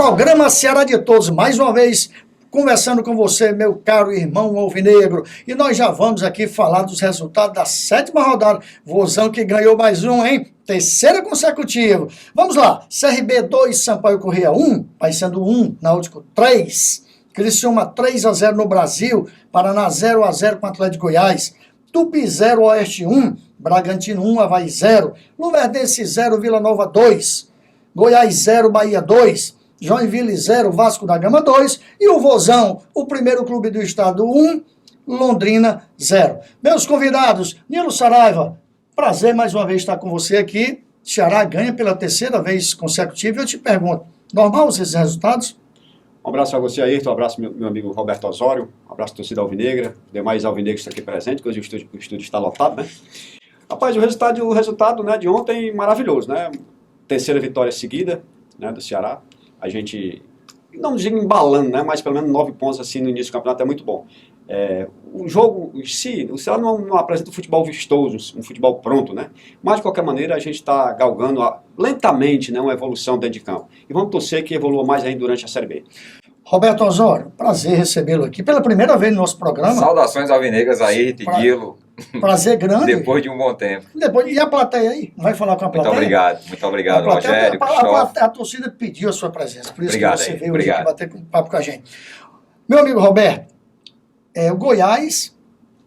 Programa Ceará de Todos, mais uma vez conversando com você, meu caro irmão alvinegro. E nós já vamos aqui falar dos resultados da 7ª rodada. Vozão que ganhou mais um, hein? Terceira consecutiva. Vamos lá. CRB 2, Sampaio Corrêa 1, Paysandu 1, Náutico 3. Criciúma 3-0 no Brasil, Paraná 0-0 com o Atlético Goiás. Tupi 0, Oeste 1, Bragantino 1, Avaí 0. Luverdense 0, Vila Nova 2. Goiás 0, Bahia 2. Joinville 0, Vasco da Gama 2, e o Vozão, o primeiro clube do estado 1, Londrina 0. Meus convidados, Nilo Saraiva, prazer mais uma vez estar com você aqui. Ceará ganha pela terceira vez consecutiva. Eu te pergunto, normal esses resultados? Um abraço a você, Ayrton, um abraço meu amigo Roberto Osório, um abraço à torcida alvinegra, demais alvinegros estão aqui presentes, que hoje o estúdio está lotado, né? Rapaz, o resultado né, de ontem maravilhoso, né? Terceira vitória seguida, né, do Ceará. A gente, não digo embalando, né, mas pelo menos 9 pontos assim no início do campeonato é muito bom. O jogo em si, o Ceará não apresenta um futebol vistoso, um futebol pronto, né? Mas de qualquer maneira a gente está galgando lentamente, né, uma evolução dentro de campo. E vamos torcer que evolua mais ainda durante a Série B. Roberto Osório, prazer recebê-lo aqui pela primeira vez no nosso programa. Saudações alvinegras aí, Nilo. Prazer grande. Depois de um bom tempo. E a plateia aí? Vai falar com a plateia? Muito obrigado, Rogério. A torcida pediu a sua presença, por isso obrigado, que você veio aqui bater um papo com a gente. Meu amigo Roberto, o Goiás,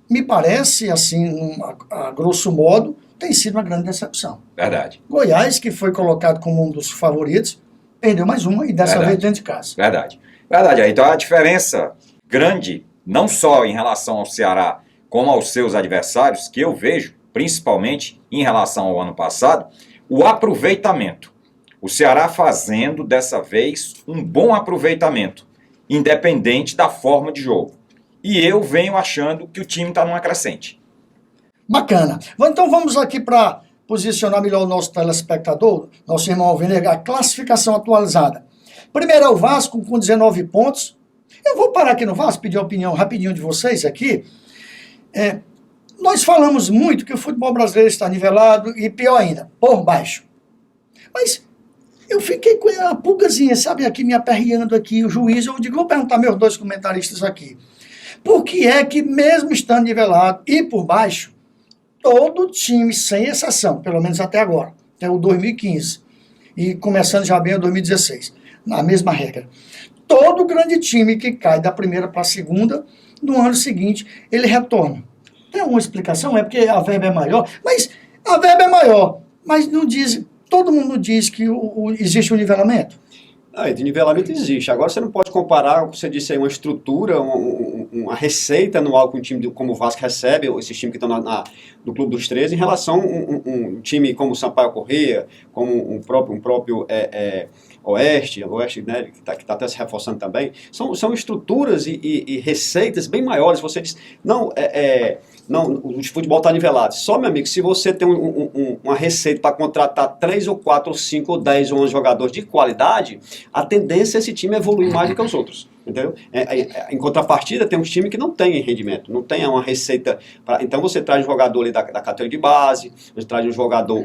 me parece, assim, a grosso modo, tem sido uma grande decepção. Verdade. Goiás, que foi colocado como um dos favoritos, perdeu mais uma e dessa vez dentro de casa. Verdade. Então a diferença grande, não só em relação ao Ceará, como aos seus adversários, que eu vejo, principalmente em relação ao ano passado, o aproveitamento. O Ceará fazendo, dessa vez, um bom aproveitamento, independente da forma de jogo. E eu venho achando que o time está numa crescente. Bacana. Então vamos aqui para posicionar melhor o nosso telespectador, nosso irmão alvinegro, a classificação atualizada. Primeiro é o Vasco com 19 pontos. Eu vou parar aqui no Vasco, pedir a opinião rapidinho de vocês aqui. Nós falamos muito que o futebol brasileiro está nivelado e, pior ainda, por baixo. Mas eu fiquei com a pulgazinha, sabe, aqui me aperreando aqui, o juiz. Eu digo, vou perguntar meus dois comentaristas aqui. Por que é que, mesmo estando nivelado e por baixo, todo time, sem exceção, pelo menos até agora, até o 2015, e começando já bem o 2016, na mesma regra, todo grande time que cai da primeira para a segunda, no ano seguinte, ele retorna. Tem uma explicação? É porque a verba é maior, mas a verba é maior, mas não diz, todo mundo diz que existe um nivelamento. De nivelamento existe. Agora você não pode comparar, como você disse aí, uma estrutura, uma receita anual que um time como o Vasco recebe, ou esses times que estão no Clube dos 13, em relação a um time como o Sampaio Corrêa, como um próprio Oeste, né, que está até se reforçando também. São estruturas e receitas bem maiores. Você diz, não, o futebol está nivelado. Só, meu amigo, se você tem uma receita para contratar 3 ou 4 ou 5 ou 10 ou 11 jogadores de qualidade, a tendência é esse time evoluir mais do que os outros. Entendeu? Em contrapartida, tem um time que não tem rendimento, não tem uma receita. Então você traz um jogador ali da categoria de base, você traz um jogador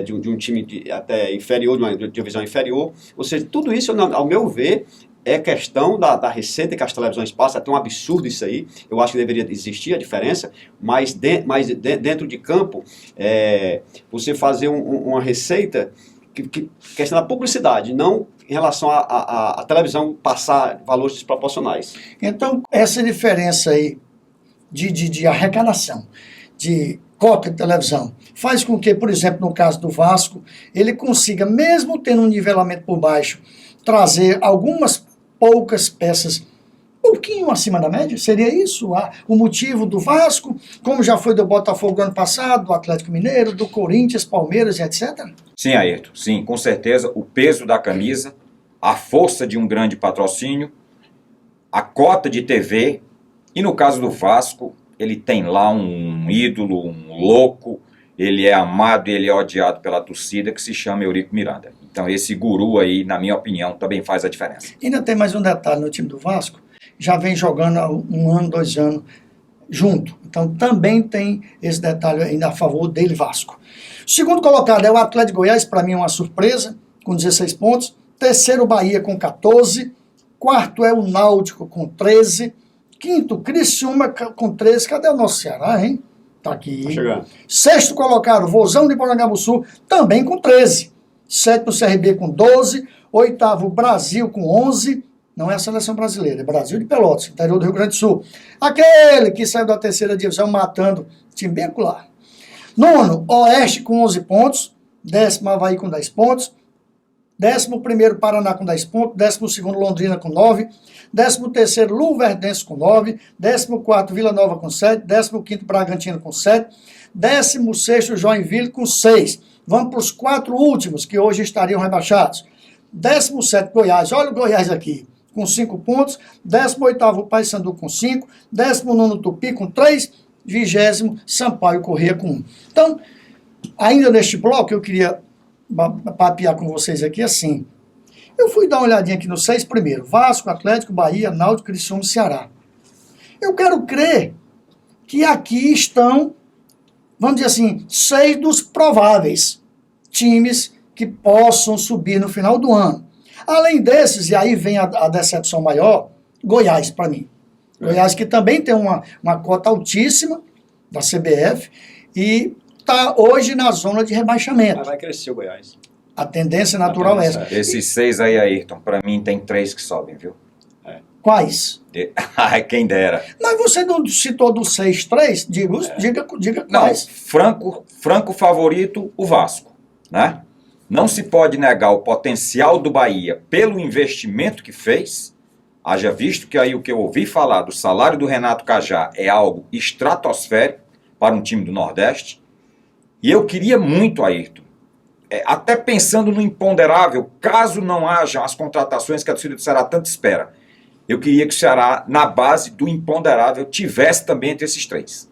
de um time até inferior, de uma divisão inferior. Ou seja, tudo isso, ao meu ver, é questão da receita que as televisões passam. É tão absurdo isso aí. Eu acho que deveria existir a diferença, mas dentro de campo, você fazer uma receita questão da publicidade, não em relação à televisão passar valores desproporcionais. Então, essa diferença aí de arrecadação, de cota de televisão, faz com que, por exemplo, no caso do Vasco, ele consiga, mesmo tendo um nivelamento por baixo, trazer algumas poucas peças um pouquinho acima da média? Seria isso o motivo do Vasco, como já foi do Botafogo ano passado, do Atlético Mineiro, do Corinthians, Palmeiras e etc? Sim, Ayrton, sim, com certeza, o peso da camisa, a força de um grande patrocínio, a cota de TV, e no caso do Vasco, ele tem lá um ídolo, um louco, ele é amado e ele é odiado pela torcida, que se chama Eurico Miranda. Então esse guru aí, na minha opinião, também faz a diferença. Ainda tem mais um detalhe no time do Vasco, já vem jogando há 1 ano, 2 anos junto. Então também tem esse detalhe ainda a favor dele, Vasco. O segundo colocado é o Atlético Goiás, para mim é uma surpresa, com 16 pontos. Terceiro, Bahia com 14. Quarto é o Náutico com 13. Quinto, Criciúma com 13. Cadê o nosso Ceará, hein? Tá aqui. Tá chegando. Sexto colocado, Vozão de Porangabuçu, também com 13. Sétimo, CRB com 12. Oitavo, Brasil com 11. Não é a seleção brasileira, é Brasil de Pelotas, interior do Rio Grande do Sul. Aquele que saiu da terceira divisão matando time bem acolá. Nono, Oeste com 11 pontos. Décimo, Avaí com 10 pontos. 11º, Paraná com 10 pontos. 12º, Londrina com 9. 13º, Luverdense com 9. 14º, Vila Nova com 7. 15º, Bragantino com 7. 16º, Joinville com 6. Vamos para os 4 últimos, que hoje estariam rebaixados. 17º, Goiás. Olha o Goiás aqui, com 5 pontos. 18º, Paysandu com 5. 19º, Tupi com 3. 20º, Sampaio Corrêa com 1. Então, ainda neste bloco, eu queria papear com vocês aqui assim. Eu fui dar uma olhadinha aqui nos 6 primeiros. Vasco, Atlético, Bahia, Náutico, Criciúma e Ceará. Eu quero crer que aqui estão, vamos dizer assim, 6 dos prováveis times que possam subir no final do ano. Além desses, e aí vem a decepção maior, Goiás para mim. Goiás que também tem uma cota altíssima da CBF e está hoje na zona de rebaixamento. Mas vai crescer o Goiás. A tendência natural é essa. Esses 6 aí, Ayrton, para mim tem 3 que sobem, viu? Quais? Ai, quem dera. Mas você não citou dos 6, 3? Diga Não, quais. franco favorito, o Vasco, né? Não se pode negar o potencial do Bahia pelo investimento que fez, haja visto que aí o que eu ouvi falar do salário do Renato Cajá é algo estratosférico para um time do Nordeste. E eu queria muito, Ayrton, até pensando no imponderável, caso não hajam as contratações que a torcida do Ceará tanto espera, eu queria que o Ceará, na base do imponderável, tivesse também entre esses 3.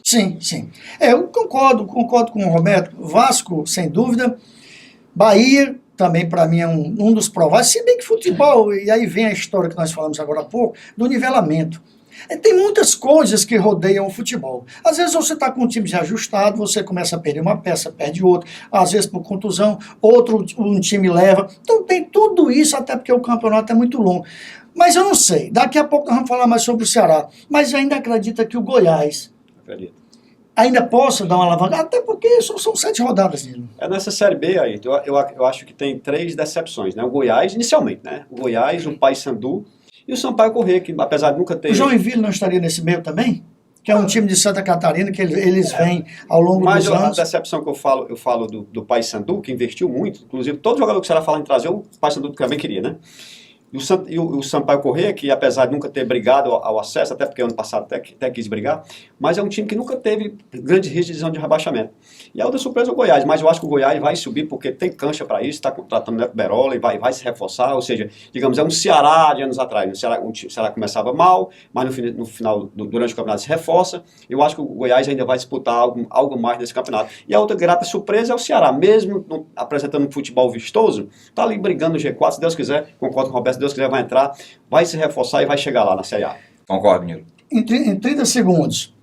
Sim, sim. Eu concordo com o Roberto. Vasco, sem dúvida. Bahia, também para mim é um dos prováveis. Se bem que futebol, e aí vem a história que nós falamos agora há pouco, do nivelamento. Tem muitas coisas que rodeiam o futebol. Às vezes você está com um time desajustado, você começa a perder uma peça, perde outra. Às vezes por contusão, um time leva. Então tem tudo isso, até porque o campeonato é muito longo. Mas eu não sei, daqui a pouco nós vamos falar mais sobre o Ceará. Mas eu ainda acredito que o Goiás ainda possa dar uma alavancada, até porque são 7 rodadas. Nessa Série B aí, eu acho que tem 3 decepções, né? O Goiás, inicialmente, né? O Goiás, o Paysandu e o Sampaio Corrêa, que apesar de nunca ter... O Joinville não estaria nesse meio também? Que é um time de Santa Catarina, que eles vêm ao longo dos anos. Mas a decepção que eu falo do Paysandu, que investiu muito, inclusive todo jogador que o Ceará fala em trazer, o Paysandu também queria, né? E o Sampaio Corrêa, que apesar de nunca ter brigado ao acesso, até porque ano passado até quis brigar, mas é um time que nunca teve grande risco de zona de rebaixamento. E a outra surpresa é o Goiás, mas eu acho que o Goiás vai subir porque tem cancha para isso, está contratando o Neto Berola e vai se reforçar, ou seja, digamos, é um Ceará de anos atrás. O Ceará começava mal, mas no final, durante o campeonato se reforça. Eu acho que o Goiás ainda vai disputar algo mais nesse campeonato. E a outra grata surpresa é o Ceará, mesmo apresentando um futebol vistoso, está ali brigando no G4, se Deus quiser, concordo com o Roberto, se Deus quiser vai entrar, vai se reforçar e vai chegar lá na Série A. Concordo, Nilo. Em 30 segundos,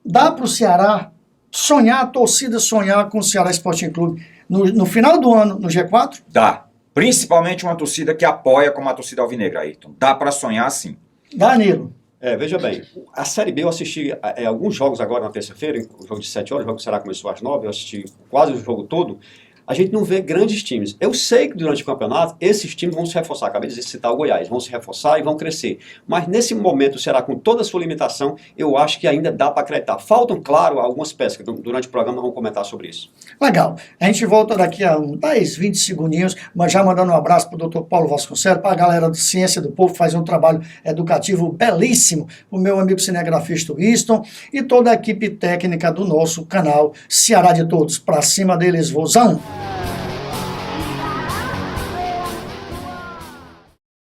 dá para o Ceará sonhar, a torcida sonhar com o Ceará Sporting Clube no final do ano, no G4? Dá. Principalmente uma torcida que apoia como a torcida alvinegra, Ayrton. Dá para sonhar sim. Dá, Nilo. Veja bem, a Série B eu assisti alguns jogos agora na terça-feira, o jogo de 7 horas, o jogo do Ceará começou às 9, eu assisti quase o jogo todo. A gente não vê grandes times. Eu sei que durante o campeonato, esses times vão se reforçar. Acabei de citar o Goiás. Vão se reforçar e vão crescer. Mas nesse momento, será com toda a sua limitação, eu acho que ainda dá para acreditar. Faltam, claro, algumas peças. Durante o programa, nós vamos comentar sobre isso. Legal. A gente volta daqui a 10, 20 segundinhos, mas já mandando um abraço para o Dr. Paulo Vasconcelos, para a galera do Ciência do Povo, que faz um trabalho educativo belíssimo, o meu amigo cinegrafista Winston e toda a equipe técnica do nosso canal Ceará de Todos. Para cima deles, vozão!